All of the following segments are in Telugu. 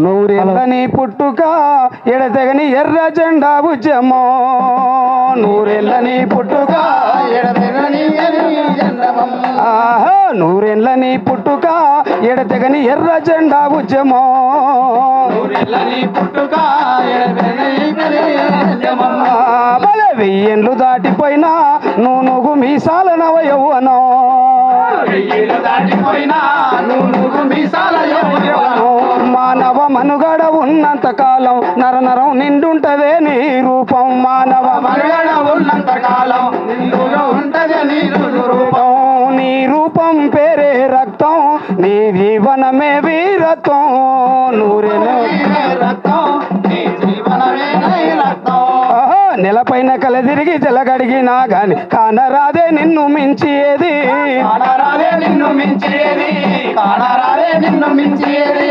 నూరేళ్ళని పుట్టుక ఎడతెగని ఎర్ర జెండా ఉద్యమో నూరేళ్ళని పుట్టుక ఎడతెగని జెండమం ఆహా నూరేళ్ళని పుట్టుక ఎడతెగని ఎర్ర జెండా ఉద్యమో నూరేళ్ళని పుట్టుక ఎడతెగని జెండమం భలే 1000 ఏళ్ళు దాటిపోయినా నువ్వు మీసాల నవ యవ్వనో 1000 ఏళ్ళు దాటిపోయినా నువ్వు మీసాల యవ్వనో మానవ మనుగడ ఉన్నంత కాలం నరనరం నిండుంటదే నీ రూపం మానవ మనుగడ ఉన్నంత కాలం నిండుగా ఉంటదే నీ రూపం నీ రూపం పేరే రక్తం నీ జీవనమే వీరత్వం నూరేళ్ళు రక్తం నీ జీవనమే రక్తం నెలపైన కలదిరిగి జలగడిగినా గాని కానరాదే నిన్ను మించి ఏది కానరాదే నిన్ను మించి ఏది కానరాదే నిన్ను మించి ఏది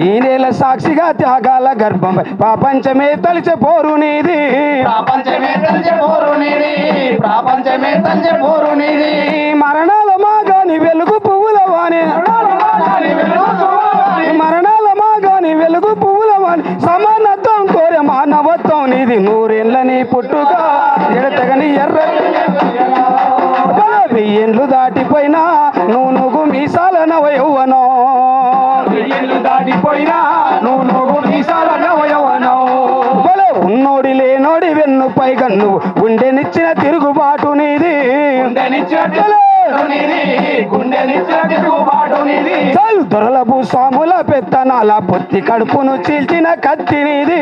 ఈ నేల సాక్షిగా త్యాగాల గర్భంపై ప్రపంచమే తలిచే పోరు నీది ప్రపంచమే తలిచే పోరు నీది ప్రపంచమే తలిచే పోరు నీది మరణాల మాగాని వెలుగు పువ్వుల వాణి మరణాల మాగాని వెలుగు పువ్వుల వాణి సమానత్వం కోరే మానవత్వం నీది నూరేళ్ళని పుట్టుక ఎడతెగని ఎర్ర 1000 ఏళ్ళు దాటిపోయినా నువ్వు మీసాల నవ యవ్వనో 1000 ఏళ్ళు దాటిపోయినా నువ్వు మీసాల నవ యవ్వనో భలే ఉన్నోడి లేనోడి వెన్ను పైగా నువ్వు గుండెనిచ్చిన తిరుగుబాటు నీది చాలు దొరల భూస్వాముల పెత్తనాల పొత్తి కడుపును చీల్చిన కత్తి నీది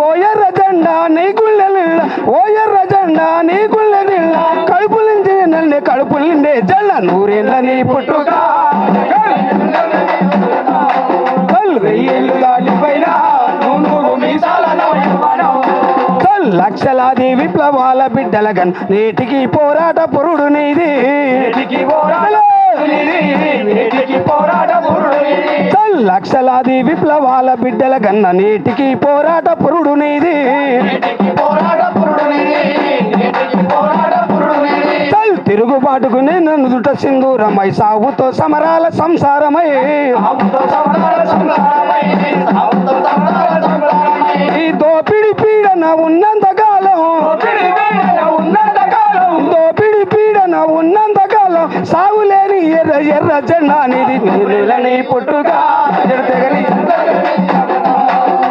ఓ ఎర్ర జెండా నీ గుళ్ళె ఓ ఎర్ర జెండా నీ గుళ్ళె కడుపులింది నన్ను కడుపులిండే జెండా నూరేళ్ళని పుట్టుక 1000 ఏళ్ళు దాటిపోయినా నువ్వు మీసాల నవ యవ్వనో లక్షలాది విప్లవాల బిడ్డలగన్ నేటికి పోరాట పురుడు నీది లక్షలాది విప్లవాల బిడ్డల గన్న నేటికి పోరాట పురుడు నీది తిరుగుబాటుకు నేను నుదుట సింధూరమై సాగుతో సమరాల సంసారమై ఈ దోపిడి పీడన ఉన్నంత కాలం దోపిడి పీడన ఉన్నంత కాలం సాగులేని ఎర్ర ఎర్ర జెండా నీది నీళ్ళని పుట్టుగా ఎడతెగని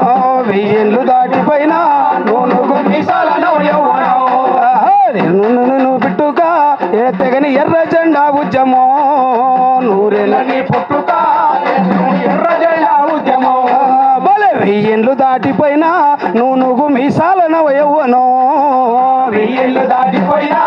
1000 ఏళ్ళు దాటిపోయినా నువ్వు మీసాల నవ యవ్వనో నువ్వు పుట్టుక ఎడతెగని ఎర్ర జెండా ఉద్యమో నూరేళ్ళని పుట్టుక ఎర్ర జెండా ఉద్యమో 1000 ఏళ్ళు దాటిపోయినా నువ్వు మీసాల నవ యవ్వనో 1000 ఏళ్ళు దాటిపోయినా